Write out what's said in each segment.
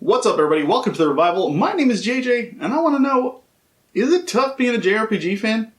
What's up, everybody? Welcome to The Revival. My name is JJ, and I want to know, is it tough being a JRPG fan?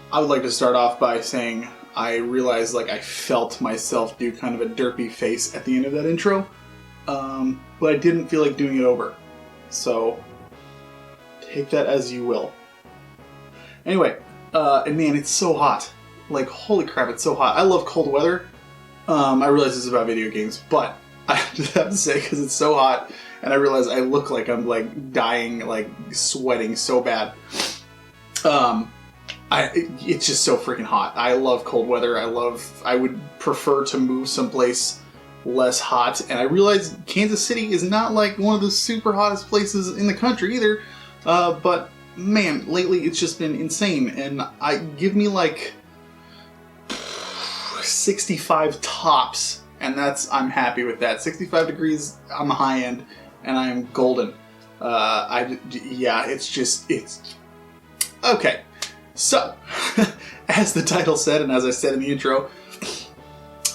I would like to start off by saying I realized I felt myself do kind of a derpy face at the end of that intro, but I didn't feel like doing it over. So take that as you will. Anyway, and man, it's so hot. Like, holy crap, it's so hot. I love cold weather. I realize this is about video games, but I just have to say, because it's so hot, and I realize I look like I'm dying, sweating so bad. It's just so freaking hot. I love cold weather. I would prefer to move someplace less hot. And I realize Kansas City is not one of the super hottest places in the country either. But man, lately it's just been insane. And give me 65 tops. And I'm happy with that. 65 degrees on the high end and I am golden. It's okay. So, as the title said, and as I said in the intro,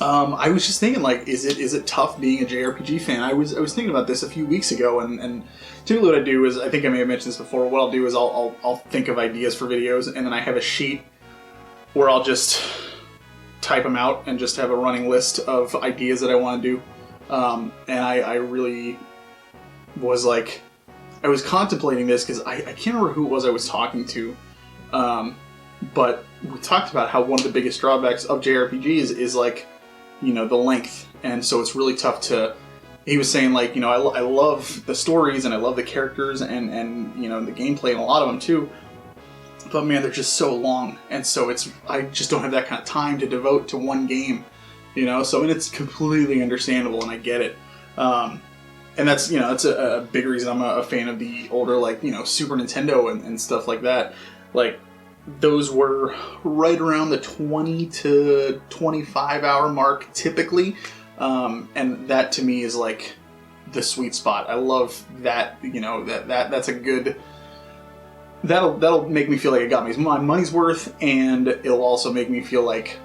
I was just thinking, is it tough being a JRPG fan? I was thinking about this a few weeks ago, and typically what I do is, I think I may have mentioned this before, what I'll do is I'll think of ideas for videos, and then I have a sheet where I'll just type them out and just have a running list of ideas that I want to do. And I really was I was contemplating this, because I can't remember who it was I was talking to. But we talked about how one of the biggest drawbacks of JRPGs is the length. And so it's really tough he was saying I love the stories and I love the characters and the gameplay and a lot of them too. But man, they're just so long. And so I just don't have that kind of time to devote to one game, so it's completely understandable and I get it. And that's, that's a big reason I'm a fan of the older, Super Nintendo and stuff like that. Those were right around the 20 to 25 hour mark typically. And that to me is the sweet spot. I love that, that's a good, that'll make me feel like I got my money's worth, and it'll also make me feel like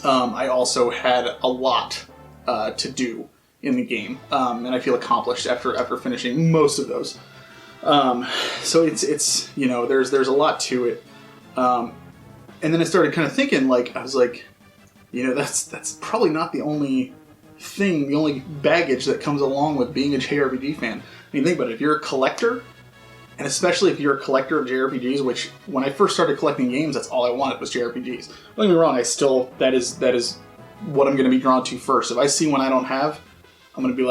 I also had a lot to do in the game. And I feel accomplished after finishing most of those. So it's there's a lot to it. And then I started kind of thinking, I was that's probably not the only thing, the only baggage that comes along with being a JRPG fan. I mean, think about it. If you're a collector, and especially if you're a collector of JRPGs, which when I first started collecting games, that's all I wanted was JRPGs. Don't get me wrong, that is what I'm going to be drawn to first. If I see one I don't have, I'm going to be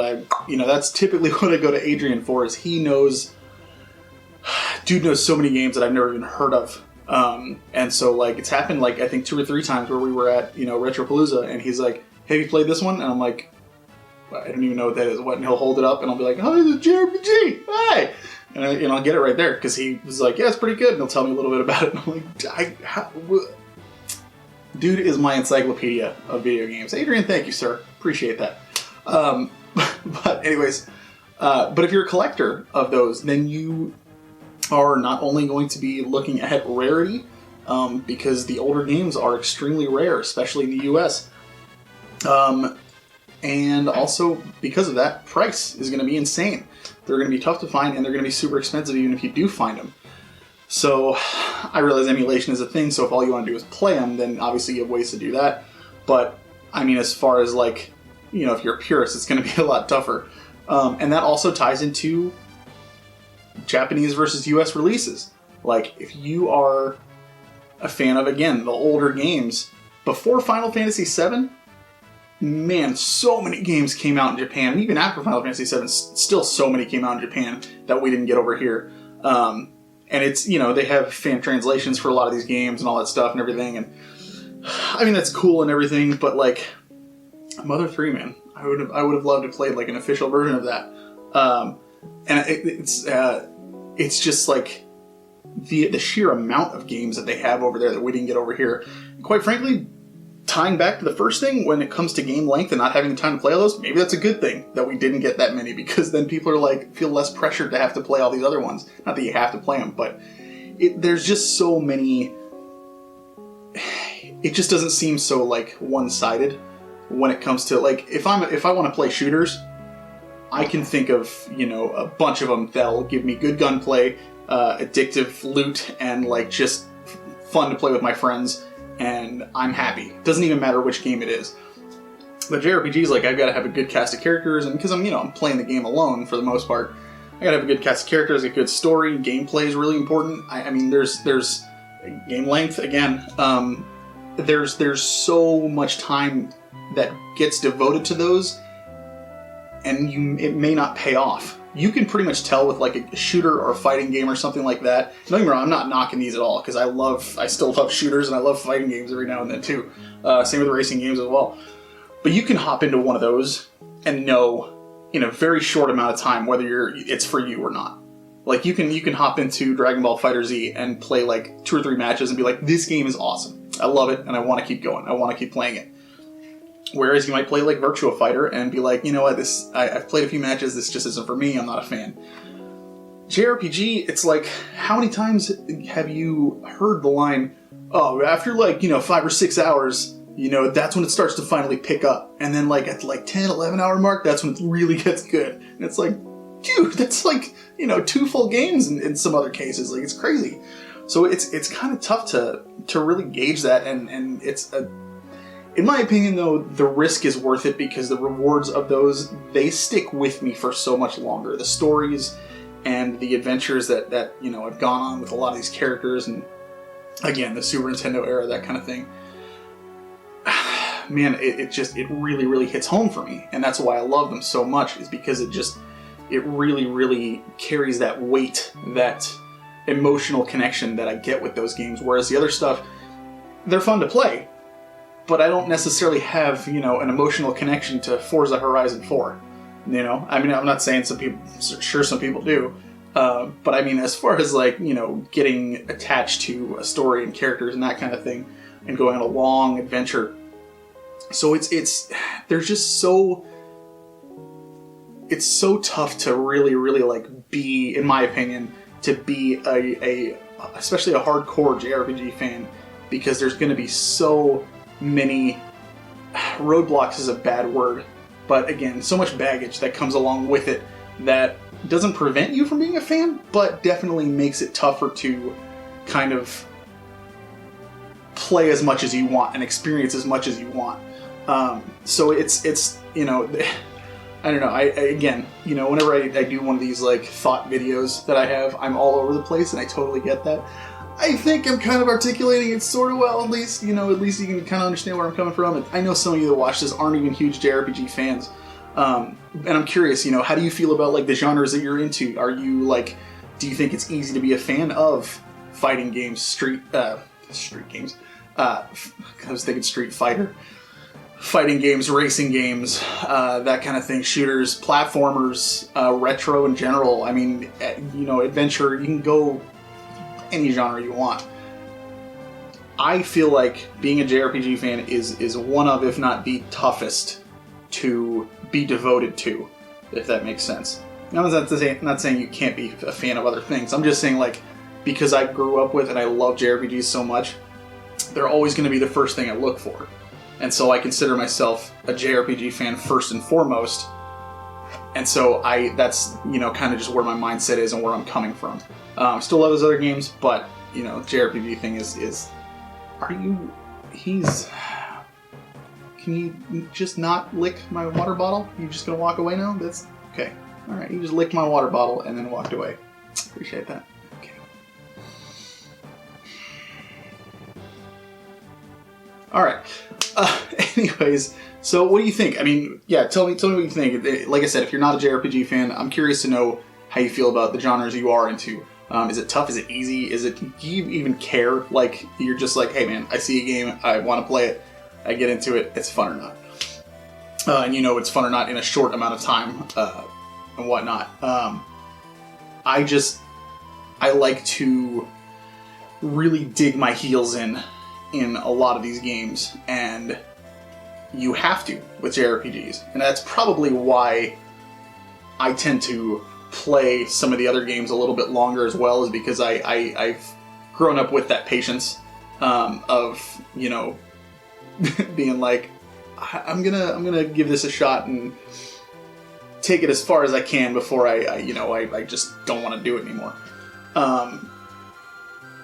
that's typically what I go to Adrian for, is he knows, dude knows so many games that I've never even heard of. And so it's happened I think 2 or 3 times where we were at, Retropalooza, and he's like, have you played this one? And I'm like, I don't even know what that is. What? And he'll hold it up and I'll be like, oh, it's a JRPG! Hey! And I'll get it right there, because he was like, yeah, it's pretty good. And he'll tell me a little bit about it. And I'm like, dude is my encyclopedia of video games. Adrian, thank you, sir. Appreciate that. But anyways, but if you're a collector of those, then you are not only going to be looking at rarity, because the older games are extremely rare, especially in the US. And also, because of that, price is going to be insane. They're going to be tough to find, and they're going to be super expensive even if you do find them. So I realize emulation is a thing, so if all you want to do is play them, then obviously you have ways to do that. But, I mean, as far as if you're a purist, it's going to be a lot tougher. And that also ties into Japanese versus US releases. If you are a fan of, again, the older games, before Final Fantasy VII, man, so many games came out in Japan, and even after Final Fantasy VII, still so many came out in Japan that we didn't get over here. And it's, they have fan translations for a lot of these games and all that stuff and everything, and I mean, that's cool and everything, but like, Mother 3, man, I would have loved to play like an official version of that. And it's just like the sheer amount of games that they have over there that we didn't get over here. And quite frankly, tying back to the first thing, when it comes to game length and not having the time to play all those, maybe that's a good thing that we didn't get that many, because then people are like, feel less pressured to have to play all these other ones. Not that you have to play them, but there's just so many. It just doesn't seem so like one-sided when it comes to like, if I want to play shooters, I can think of, you know, a bunch of them that'll give me good gunplay, addictive loot, and like just fun to play with my friends, and I'm happy. Doesn't even matter which game it is. But JRPGs, like, I've got to have a good cast of characters, and because I'm playing the game alone for the most part, I got to have a good cast of characters, a good story. Gameplay is really important. I mean, there's game length again. There's so much time that gets devoted to those, and it may not pay off. You can pretty much tell with like a shooter or a fighting game or something like that. Don't get me wrong, I'm not knocking these at all, because I still love shooters and I love fighting games every now and then too. Same with racing games as well. But you can hop into one of those and know in a very short amount of time whether it's for you or not. Like you can hop into Dragon Ball FighterZ and play like 2 or 3 matches and be like, this game is awesome. I love it and I want to keep going. I want to keep playing it. Whereas you might play like Virtua Fighter and be like, you know what, I've played a few matches, this just isn't for me, I'm not a fan. JRPG, it's like, how many times have you heard the line, oh, after like, 5 or 6 hours, that's when it starts to finally pick up. And then like at like 10, 11 hour mark, that's when it really gets good. And it's like, dude, that's like, 2 full games in some other cases. Like, it's crazy. So it's kind of tough to really gauge that, and it's in my opinion, though, the risk is worth it, because the rewards of those, they stick with me for so much longer. The stories and the adventures that I've gone on with a lot of these characters, and again, the Super Nintendo era, that kind of thing. Man, it really, really hits home for me, and that's why I love them so much, is because it really, really carries that weight, that emotional connection that I get with those games, whereas the other stuff, they're fun to play, but I don't necessarily have, an emotional connection to Forza Horizon 4. I mean, I'm not saying some people do, but I mean, as far as like, getting attached to a story and characters and that kind of thing, and going on a long adventure. So there's just it's so tough to really, really like be, in my opinion, to be especially a hardcore JRPG fan, because there's going to be so many roadblocks is a bad word, but again, so much baggage that comes along with it that doesn't prevent you from being a fan, but definitely makes it tougher to kind of play as much as you want and experience as much as you want. So it's I don't know. Whenever I do one of these like thought videos that I have, I'm all over the place, and I totally get that. I think I'm kind of articulating it sort of well, at least. At least you can kind of understand where I'm coming from. And I know some of you that watch this aren't even huge JRPG fans. And I'm curious, how do you feel about like the genres that you're into? Are you like, do you think it's easy to be a fan of fighting games, street games? I was thinking Street Fighter. Fighting games, racing games, that kind of thing, shooters, platformers, retro in general. I mean, adventure, you can go any genre you want. I feel like being a JRPG fan is one of, if not the toughest to be devoted to, if that makes sense. I'm not saying you can't be a fan of other things. I'm just saying, like, because I grew up with and I love JRPGs so much, they're always going to be the first thing I look for. And so I consider myself a JRPG fan first and foremost. And so that's, kind of just where my mindset is and where I'm coming from. Still love those other games, but, JRPG thing is, can you just not lick my water bottle? You just gonna walk away now? That's, okay. Alright, you just licked my water bottle and then walked away. Appreciate that. Okay. Alright. Anyways, so what do you think? I mean, yeah, tell me what you think. Like I said, if you're not a JRPG fan, I'm curious to know how you feel about the genres you are into. Is it tough? Is it easy? Do you even care? Like, you're just like, hey man, I see a game, I want to play it, I get into it, it's fun or not. And you know it's fun or not in a short amount of time, and whatnot. I like to really dig my heels in a lot of these games, and you have to with JRPGs. And that's probably why I tend to play some of the other games a little bit longer as well, is because I've grown up with that patience of, you know, being like, I'm gonna give this a shot and take it as far as I can before I just don't want to do it anymore.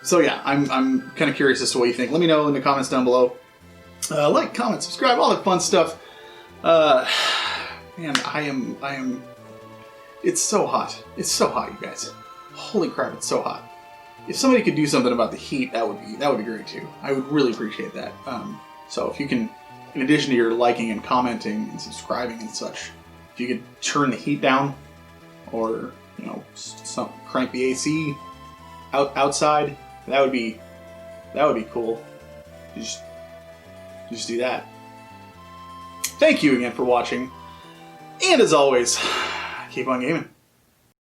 So yeah, I'm kind of curious as to what you think. Let me know in the comments down below. Like, comment, subscribe, all that fun stuff. Man, I am. It's so hot. It's so hot, you guys. Holy crap, it's so hot. If somebody could do something about the heat, that would be great too. I would really appreciate that. So if you can, in addition to your liking and commenting and subscribing and such, if you could turn the heat down, or you know, crank the AC outside, that would be cool. Just do that. Thank you again for watching, and as always, keep on gaming.